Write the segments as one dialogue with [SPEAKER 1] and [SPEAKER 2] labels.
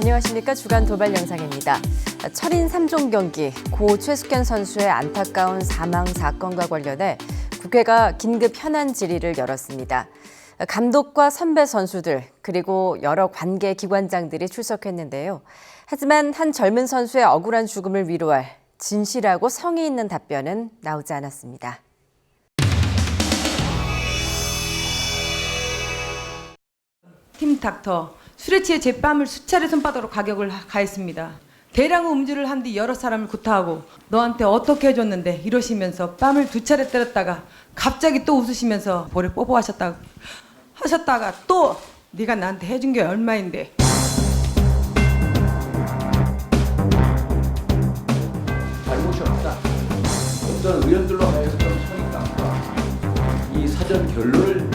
[SPEAKER 1] 안녕하십니까. 주간 도발 영상입니다. 철인 3종 경기 고 최숙현 선수의 안타까운 사망 사건과 관련해 국회가 긴급 현안 질의를 열었습니다. 감독과 선배 선수들 그리고 여러 관계 기관장들이 출석했는데요. 하지만 한 젊은 선수의 억울한 죽음을 위로할 진실하고 성의 있는 답변은 나오지 않았습니다.
[SPEAKER 2] 팀 닥터, 술에 취해 제 뺨을 수차례 손바닥으로 가격을 가했습니다. 대량의 음주를 한 뒤 여러 사람을 구타하고 너한테 어떻게 해줬는데 이러시면서 뺨을 2차례 때렸다가 갑자기 또 웃으시면서 볼에 뽀뽀 하셨다가 또 네가 나한테 해준 게 얼마인데.
[SPEAKER 3] 잘못이 없다. 어떤 의원들로 하여금 선입관과 이 사전 결론을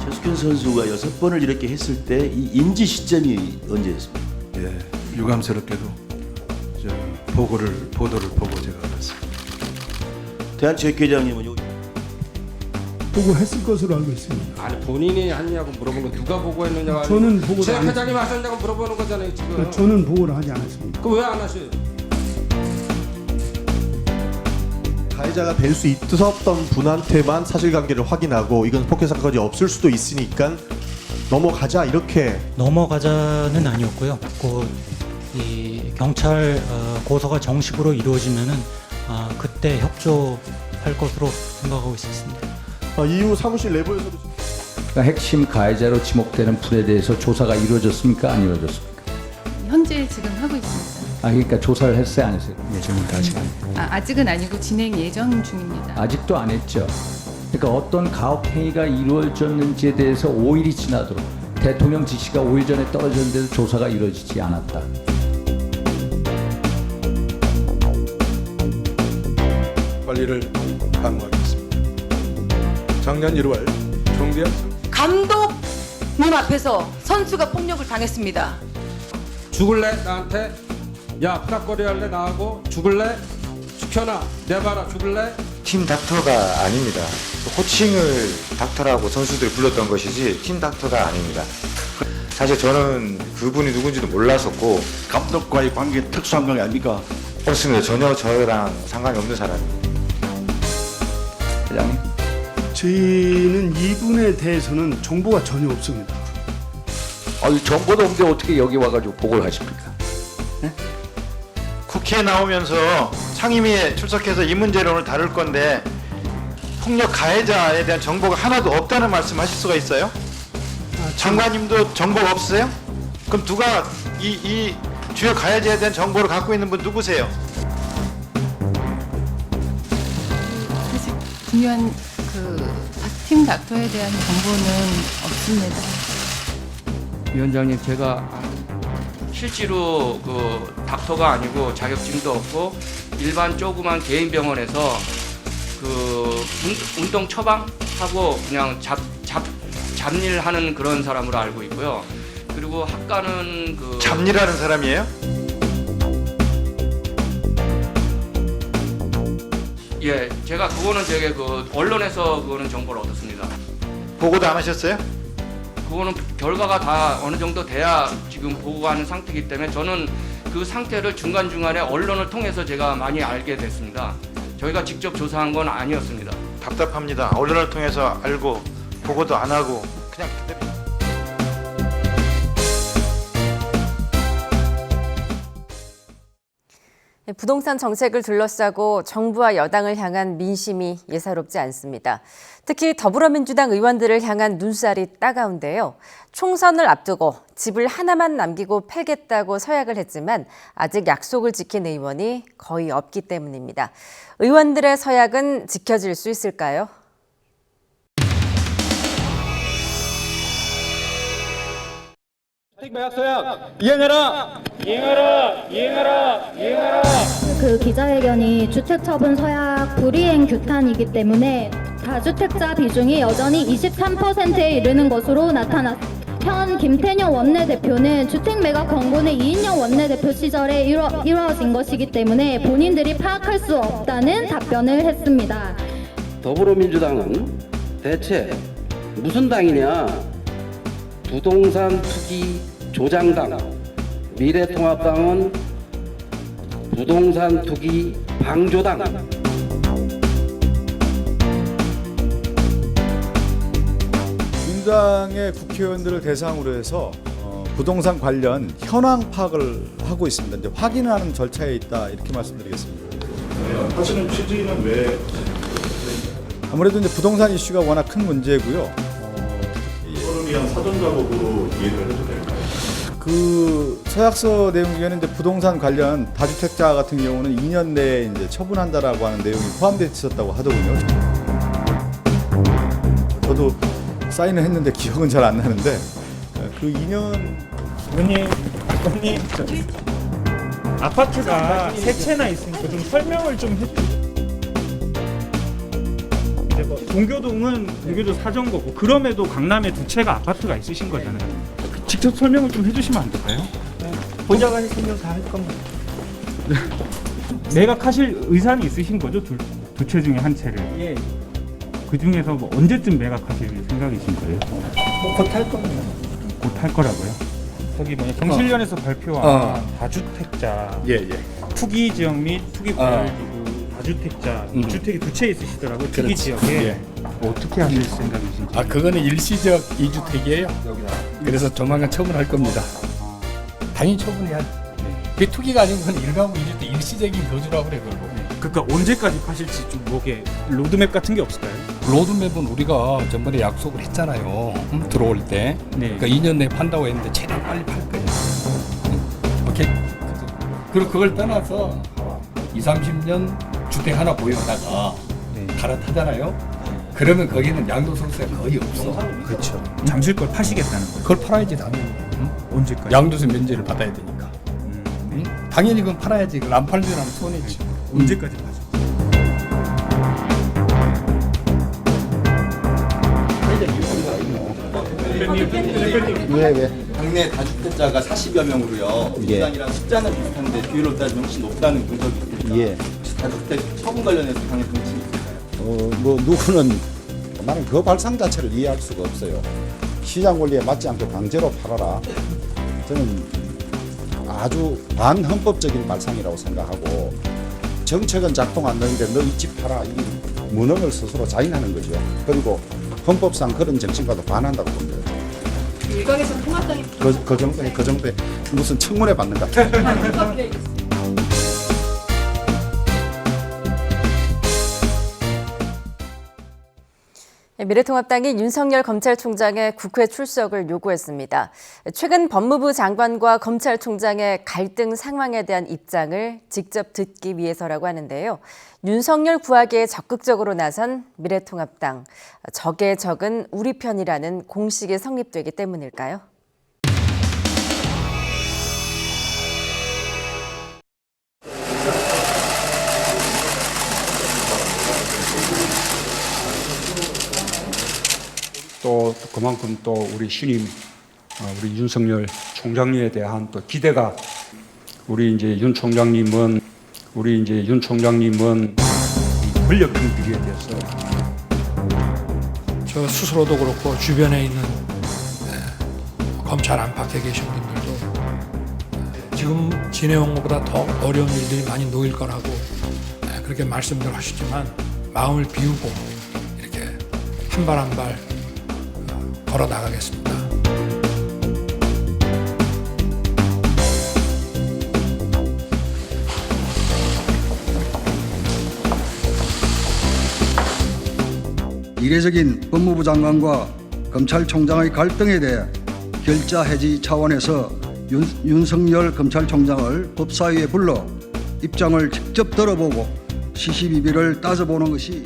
[SPEAKER 4] 최숙현 선수가 6번을 이렇게 했을 때 이 인지 시점이 언제였습니까?
[SPEAKER 5] 예, 유감스럽게도 보도를 보고 제가 알았습니다.
[SPEAKER 4] 대한체육회장님은 여기
[SPEAKER 6] 보고했을 것으로 알고 있습니다.
[SPEAKER 7] 아니 본인이 했냐고 물어본 거 누가 보고했느냐고.
[SPEAKER 6] 저는 보고를 안
[SPEAKER 7] 회장님 하셨냐고 물어보는 거잖아요 지금.
[SPEAKER 6] 저는 보고를 하지 않았습니다.
[SPEAKER 7] 그 왜 안 하셔요?
[SPEAKER 8] 가해자가 될 수 있었던 분한테만 사실관계를 확인하고 이건 폭행 사건이 없을 수도 있으니까 넘어가자 이렇게.
[SPEAKER 9] 넘어가자는 아니었고요. 이 경찰 고소가 정식으로 이루어지면은 그때 협조할 것으로 생각하고 있었습니다.
[SPEAKER 8] 이후 사무실 내부에서도
[SPEAKER 3] 그러니까 핵심 가해자로 지목되는 분에 대해서 조사가 이루어졌습니까? 안 이루어졌습니까?
[SPEAKER 10] 현재 지금 하고 있습니다.
[SPEAKER 3] 그러니까 조사를 했어요, 안 했어요?
[SPEAKER 9] 예정입니다. 아직 안.
[SPEAKER 10] 아직은 아니고 진행 예정 중입니다.
[SPEAKER 3] 아직도 안 했죠. 그러니까 어떤 가혹 행위가 이루어졌는지에 대해서 5일이 지나도록 대통령 지시가 5일 전에 떨어졌는데도 조사가 이루어지지 않았다.
[SPEAKER 5] 관리를 강화하겠습니다. 작년 1월 종대학
[SPEAKER 2] 감독 눈 앞에서 선수가 폭력을 당했습니다.
[SPEAKER 7] 죽을래 나한테? 야 부닥거리 할래 나하고? 죽을래? 죽혀놔 내봐라 죽을래?
[SPEAKER 11] 팀 닥터가 아닙니다. 호칭을 닥터라고 선수들이 불렀던 것이지 팀 닥터가 아닙니다. 사실 저는 그분이 누군지도 몰랐었고.
[SPEAKER 4] 감독과의 관계 특수한 건 아닙니까?
[SPEAKER 11] 그렇습니다. 전혀 저랑 상관이 없는 사람입니다.
[SPEAKER 3] 회장님.
[SPEAKER 6] 저희는 이분에 대해서는 정보가 전혀 없습니다.
[SPEAKER 3] 정보도 없는데 어떻게 여기 와가지고 보고를 하십니까?
[SPEAKER 11] 국회에 나오면서 상임위에 출석해서 이 문제를 오늘 다룰 건데 폭력 가해자에 대한 정보가 하나도 없다는 말씀하실 수가 있어요? 장관님도 정보가 없으세요? 그럼 누가 이 주요 가해자에 대한 정보를 갖고 있는 분 누구세요?
[SPEAKER 10] 사실 중요한 팀 닥터에 대한 정보는 없습니다.
[SPEAKER 12] 위원장님, 제가 실제로 닥터가 아니고 자격증도 없고 일반 조그만 개인 병원에서 운동 처방하고 그냥 잡일하는 그런 사람으로 알고 있고요. 그리고 학과는
[SPEAKER 11] 잡일하는 사람이에요?
[SPEAKER 12] 예, 제가 그거는 되게 언론에서 그거는 정보를 얻었습니다.
[SPEAKER 11] 보고도 안 하셨어요?
[SPEAKER 12] 그거는 결과가 다 어느 정도 돼야 지금 보고하는 상태이기 때문에 저는 그 상태를 중간중간에 언론을 통해서 제가 많이 알게 됐습니다. 저희가 직접 조사한 건 아니었습니다.
[SPEAKER 11] 답답합니다. 언론을 통해서 알고 보고도 안 하고 그냥 그대로.
[SPEAKER 1] 부동산 정책을 둘러싸고 정부와 여당을 향한 민심이 예사롭지 않습니다. 특히 더불어민주당 의원들을 향한 눈살이 따가운데요. 총선을 앞두고 집을 하나만 남기고 팔겠다고 서약을 했지만 아직 약속을 지킨 의원이 거의 없기 때문입니다. 의원들의 서약은 지켜질 수 있을까요?
[SPEAKER 7] 매각서약 이행해라! 이행하라! 이행하라! 이행하라!
[SPEAKER 13] 그 기자회견이 주택처분 서약 불이행 규탄이기 때문에 다주택자 비중이 여전히 23%에 이르는 것으로 나타났습니다. 현 김태년 원내대표는 주택매각 권고는 이인영 원내대표 시절에 이루어진 것이기 때문에 본인들이 파악할 수 없다는 답변을 했습니다.
[SPEAKER 14] 더불어민주당은 대체 무슨 당이냐? 부동산 투기 조장당, 미래통합당은 부동산 투기 방조당.
[SPEAKER 15] 민주당의 국회의원들을 대상으로 해서 부동산 관련 현황 파악을 하고 있습니다. 이제 확인하는 절차에 있다 이렇게 말씀드리겠습니다.
[SPEAKER 6] 하시는 취지는 왜?
[SPEAKER 15] 아무래도 이제 부동산 이슈가 워낙 큰 문제고요.
[SPEAKER 6] 이거를 위한 사전 작업으로 이해를 해도 될까요?
[SPEAKER 15] 그 서약서 내용 중에는 이제 부동산 관련 다주택자 같은 경우는 2년 내에 이제 처분한다라고 하는 내용이 포함되어 있었다고 하더군요. 저도 사인을 했는데 기억은 잘 안 나는데 그 2년
[SPEAKER 16] 의원님 아파트가 세 채나 있으니까 좀 설명을 좀 해주세요. 동교동은 동교도 사정거고 그럼에도 강남에 두 채가 아파트가 있으신 거잖아요. 직접 설명을 좀 해주시면 안 될까요? 보좌관이 설명 다 할 겁니다. 매각하실 의사는 있으신 거죠? 두 채 중에 한 채를. 예. 그 중에서 뭐 언제쯤 매각하실 생각이신 거예요? 곧 할 겁니다. 곧 할 거라고요? 저기 뭐냐 경실련에서 발표한 다주택자 투기 지역 및 투기 구역이고 다주택자 주택이 두 채 있으시더라고요. 투기 지역에 어떻게 하실 생각이신지?
[SPEAKER 17] 그거는 일시적 2주택이에요. 그래서 조만간 처분할 겁니다. 당연히 처분해야죠. 그게 투기가 아닌 건 1가구 2주택 일시적인 거주라고 그래 그러고.
[SPEAKER 16] 그러니까 언제까지 파실지 좀 뭐게 로드맵 같은 게 없을까요?
[SPEAKER 17] 로드맵은 우리가 전번에 약속을 했잖아요. 들어올 때. 그러니까 2년 내에 판다고 했는데 최대한 빨리 팔 거예요. 오케이. 그리고 그걸 떠나서 20-30년 주택 하나 보유하다가 갈아타잖아요. 그러면 거기는 양도소득세가 거의 없어.
[SPEAKER 16] 그렇죠. 잠실 걸 파시겠다는 거예요?
[SPEAKER 17] 그걸 팔아야지 당연히.
[SPEAKER 16] 언제까지?
[SPEAKER 17] 양도세 면제를 받아야 되니까. 당연히 그건 팔아야지. 그걸 안 팔면 손해지.
[SPEAKER 16] 언제까지 파죠?
[SPEAKER 15] 왜?
[SPEAKER 18] 당내 다주택자가 40여 명으로요. 민주당이랑 숫자는 비슷한데 비율로 따지면 훨씬 높다는 분석이 있습니다. 혹시 다주택 처분 관련해서 당내 정치 있을까요?
[SPEAKER 19] 뭐 누구는 나는 그 발상 자체를 이해할 수가 없어요. 시장 원리에 맞지 않게 강제로 팔아라. 저는 아주 반헌법적인 발상이라고 생각하고 정책은 작동 안 되는데 너 이 집 팔아 이 무능을 스스로 자인하는 거죠. 그리고 헌법상 그런 정책과도 반한다고 봅니다.
[SPEAKER 10] 일각에서 통합당이
[SPEAKER 19] 그 정도에 무슨 청문회 받는 것 같아요.
[SPEAKER 1] 미래통합당이 윤석열 검찰총장의 국회 출석을 요구했습니다. 최근 법무부 장관과 검찰총장의 갈등 상황에 대한 입장을 직접 듣기 위해서라고 하는데요. 윤석열 구하기에 적극적으로 나선 미래통합당. 적의 적은 우리 편이라는 공식이 성립되기 때문일까요?
[SPEAKER 7] 또 그만큼 또 우리 신임 우리 윤석열 총장님에 대한 또 기대가 우리 이제 윤 총장님은 권력 등비리에 대해서
[SPEAKER 17] 저 스스로도 그렇고 주변에 있는 검찰 안팎에 계신 분들도 지금 지내온 것보다 더 어려운 일들이 많이 놓일 거라고 그렇게 말씀들 하시지만 마음을 비우고 이렇게 한 발 한 발 걸어 나가겠습니다.
[SPEAKER 20] 이례적인 법무부 장관과 검찰총장의 갈등에 대해 결자 해지 차원에서 윤석열 검찰총장을 법사위에 불러 입장을 직접 들어보고 시시비비를 따져보는 것이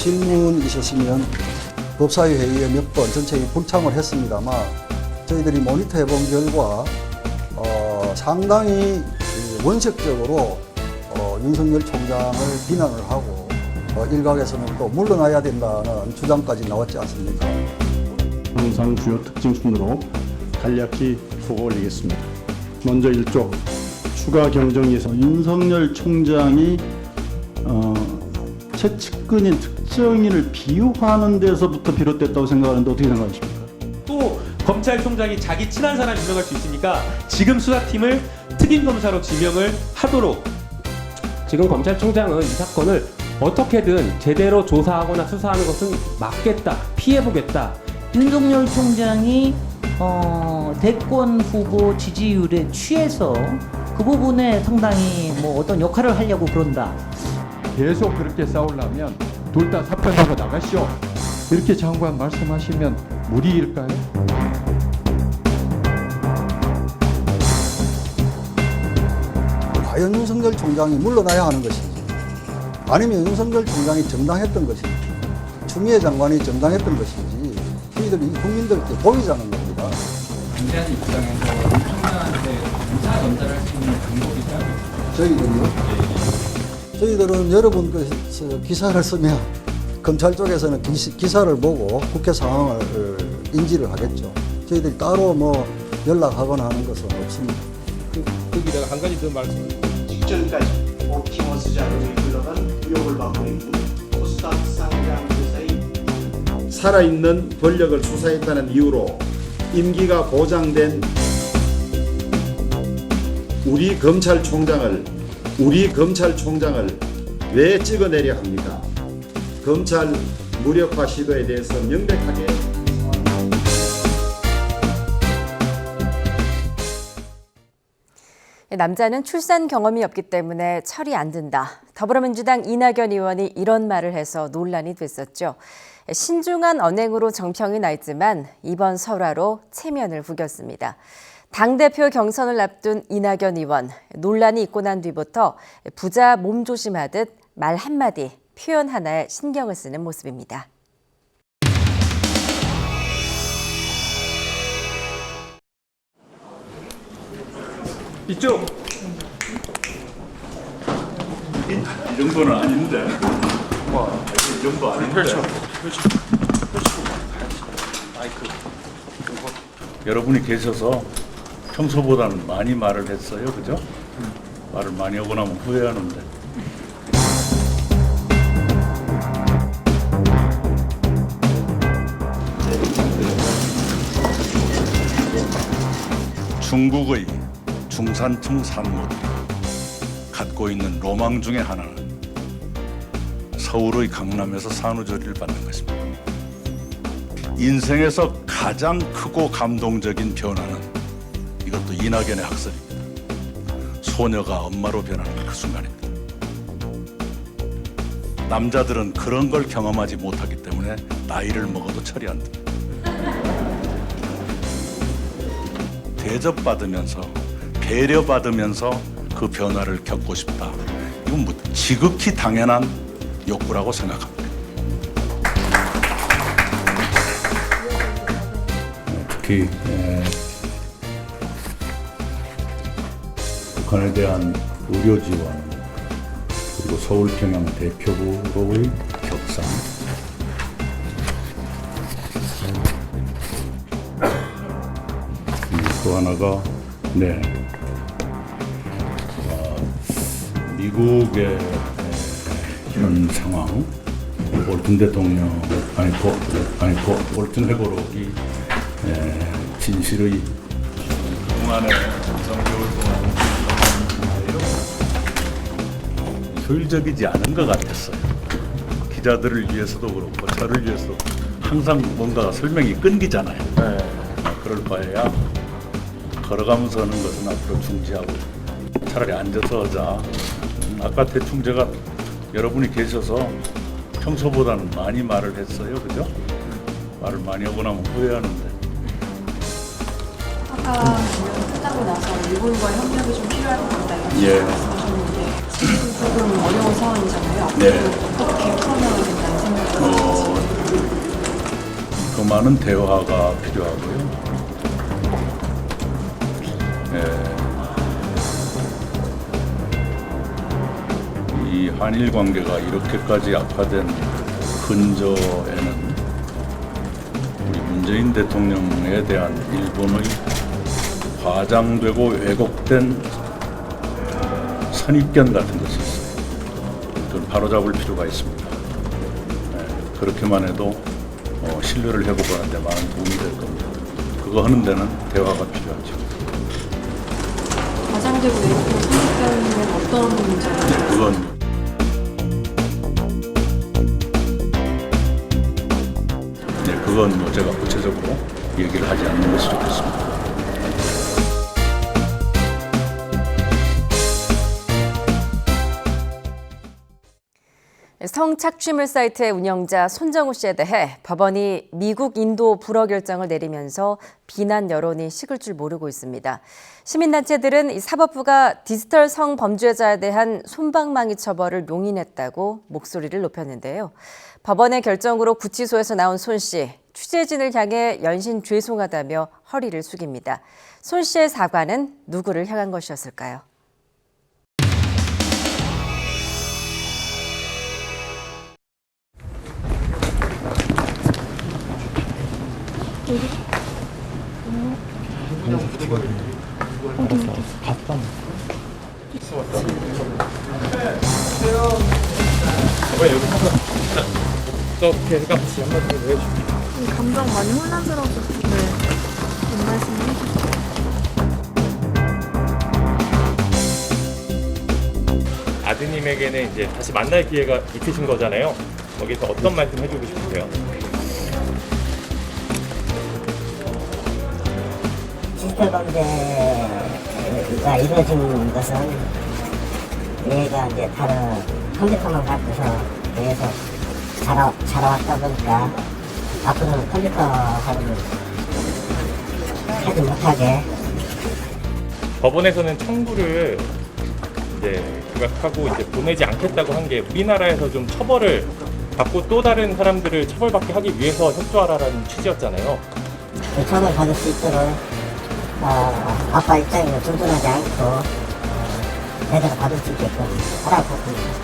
[SPEAKER 20] 질문 있으시면 법사위 회의에 몇 번 전체에 불참을 했습니다만 저희들이 모니터해 본 결과 상당히 원색적으로 윤석열 총장을 비난을 하고 일각에서는 또 물러나야 된다는 주장까지 나왔지 않습니까?
[SPEAKER 6] 항상 주요 특징 순으로 간략히 보고 올리겠습니다. 먼저 1조 추가 경정에서 윤석열 총장이 최측근인 특정인을 비호하는 데서부터 비롯됐다고 생각하는데 어떻게 생각하십니까? 또
[SPEAKER 21] 검찰총장이 자기 친한 사람 임명할 수 있으니까 지금 수사팀을 특임검사로 지명을 하도록.
[SPEAKER 22] 지금 검찰총장은 이 사건을 어떻게든 제대로 조사하거나 수사하는 것은 막겠다, 피해보겠다.
[SPEAKER 23] 윤석열 총장이 대권 후보 지지율에 취해서 그 부분에 상당히 뭐 어떤 역할을 하려고 그런다.
[SPEAKER 24] 계속 그렇게 싸우려면 둘 다 사표하고 나가시오. 이렇게 장관 말씀하시면 무리일까요?
[SPEAKER 20] 과연 윤석열 총장이 물러나야 하는 것인지 아니면 윤석열 총장이 정당했던 것인지 추미애 장관이 정당했던 것인지 저희들이 국민들께 보이자는 겁니다.
[SPEAKER 3] 반대하는 입장에서 총장한테 검사 전달할 수 있는 방법이 있다고?
[SPEAKER 20] 저희들요? 저희들은 여러분께서 기사를 쓰면 검찰 쪽에서는 기사를 보고 국회 상황을 인지를 하겠죠. 저희들이 따로 뭐 연락하거나 하는 것은 없습니다.
[SPEAKER 25] 거기다가 한 가지 더 말씀드립니다.
[SPEAKER 8] 직전까지 옵티머스 자금이 흘러간 의혹을 받고 있는 코스닥 상장 회사의
[SPEAKER 26] 살아있는 권력을 수사했다는 이유로 임기가 보장된 우리 검찰총장을 왜 찍어내려 합니까? 검찰 무력화 시도에 대해서 명백하게
[SPEAKER 1] 남자는 출산 경험이 없기 때문에 철이 안 든다. 더불어민주당 이낙연 의원이 이런 말을 해서 논란이 됐었죠. 신중한 언행으로 정평이 나 있지만 이번 설화로 체면을 구겼습니다. 당대표 경선을 앞둔 이낙연 의원, 논란이 있고 난 뒤부터 부자 몸조심하듯 말 한마디, 표현 하나에 신경을 쓰는 모습입니다.
[SPEAKER 17] 이쪽. 이 정도는 아닌데. 이 정도 아닌데. 펼쳐. 마이크. 여러분이 계셔서 평소보다는 많이 말을 했어요, 그죠? 말을 많이 하고 나면 후회하는데. 중국의 중산층 산물이 갖고 있는 로망 중에 하나는 서울의 강남에서 산후조리를 받는 것입니다. 인생에서 가장 크고 감동적인 변화는 이것도 이낙연의 학설입니다. 소녀가 엄마로 변하는 그 순간입니다. 남자들은 그런 걸 경험하지 못하기 때문에 나이를 먹어도 철이 안 듭니다. 대접받으면서 배려받으면서 그 변화를 겪고 싶다. 이건 뭐 지극히 당연한 욕구라고 생각합니다. 특히 북한에 대한 의료 지원 그리고 서울평양 대표부로의 격상 또 하나가 미국의 현 상황, 볼튼 대통령 볼튼 회고록이 진실의 그동안의 3개월 동안 효율적이지 않은 것 같았어요. 기자들을 위해서도 그렇고 저를 위해서도 항상 뭔가 설명이 끊기잖아요. 그럴 바에야 걸어가면서 하는 것은 앞으로 중지하고 차라리 앉아서 하자. 아까 대충 제가 여러분이 계셔서 평소보다는 많이 말을 했어요. 그죠? 말을 많이 하고 나면 후회하는데.
[SPEAKER 10] 아까 끝나고 나서 일본과 협력이 좀 필요할 것 같다 이런 말씀하셨는데 지금 조금 어려운 상황이잖아요. 어떻게 풀어나가야 된다는 생각이 드시죠?
[SPEAKER 17] 더 많은 대화가 필요하고요. 이 한일 관계가 이렇게까지 악화된 근저에는 우리 문재인 대통령에 대한 일본의 과장되고 왜곡된 선입견 같은 것이 있어요. 그걸 바로잡을 필요가 있습니다. 그렇게만 해도 신뢰를 회복하는 데 많은 도움이 될 겁니다.
[SPEAKER 2] 그거 하는 데는 대화가 필요하죠.
[SPEAKER 10] 과장되고 내놓고 성립되는 어떤 문제가?
[SPEAKER 2] 그건 그건 뭐 제가 구체적으로 얘기를 하지 않는 것이 좋겠습니다.
[SPEAKER 1] 성착취물 사이트의 운영자 손정우 씨에 대해 법원이 미국 인도 불허 결정을 내리면서 비난 여론이 식을 줄 모르고 있습니다. 시민단체들은 사법부가 디지털 성범죄자에 대한 솜방망이 처벌을 용인했다고 목소리를 높였는데요. 법원의 결정으로 구치소에서 나온 손 씨, 취재진을 향해 연신 죄송하다며 허리를 숙입니다. 손 씨의 사과는 누구를 향한 것이었을까요?
[SPEAKER 25] 어떻게 해가 같이 한마디 해주세요.
[SPEAKER 10] 감정 많이 혼란스러워서 이 말씀을 해주세요.
[SPEAKER 4] 아드님에게는 이제 다시 만날 기회가 있으신 거잖아요. 거기서 어떤 말씀 해주고 싶으세요?
[SPEAKER 5] 디지털 범죄가 이루어진 것은 얘가 이제 다른 컴퓨터만 갖고서 계속 자라왔다 보니까 앞으로는 컴퓨터 활용을 하지 못하게.
[SPEAKER 4] 법원에서는 청구를 이제 부각하고 이제 보내지 않겠다고 한 게 우리나라에서 좀 처벌을 받고 또 다른 사람들을 처벌받게 하기 위해서 협조하라는 취지였잖아요.
[SPEAKER 5] 그 처벌 받을 수 있도록 아빠 입장에서 존중하지 않고 제대로 받을 수 있게끔 하라고 봅니다.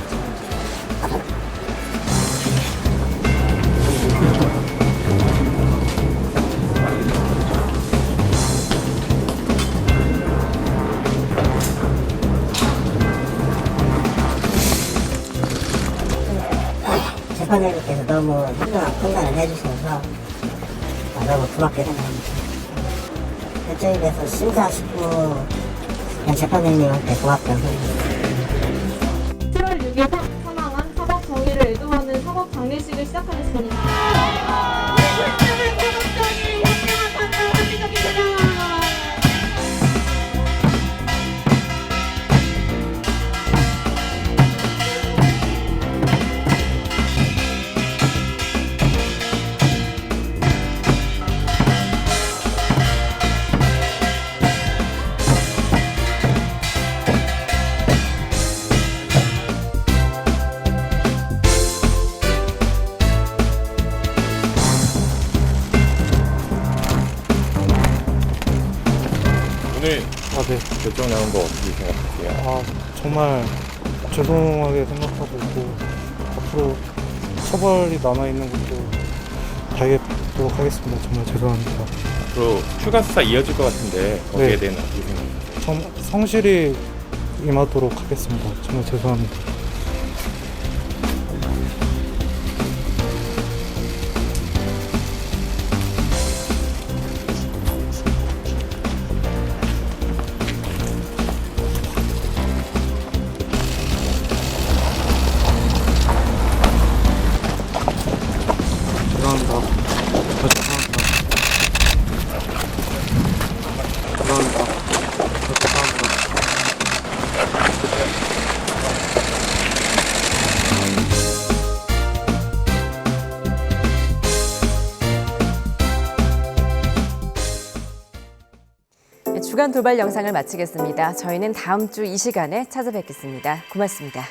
[SPEAKER 5] 재판장님께서 너무 현명한 판단을 해주셔서 너무 고맙게 생각합니다. 결정에 대해서 심사숙고 재판장님한테 고맙다고 생각합니다.
[SPEAKER 9] 7월 6일 사망한 사법 정의를 애도하는 사법 장례식을 시작하겠습니다.
[SPEAKER 4] 오늘 네, 결정 나온 거 어떻게 생각하세요?
[SPEAKER 11] 정말 죄송하게 생각하고 있고 앞으로 처벌이 남아있는 것도 다하도록 하겠습니다. 정말 죄송합니다.
[SPEAKER 4] 앞으로 추가 수사 이어질 것 같은데 거기에
[SPEAKER 11] 네.
[SPEAKER 4] 대해서 어떻게 생각하세요?
[SPEAKER 11] 성실히 임하도록 하겠습니다. 정말 죄송합니다.
[SPEAKER 1] 주간 돌발 영상을 마치겠습니다. 저희는 다음 주 이 시간에 찾아뵙겠습니다. 고맙습니다.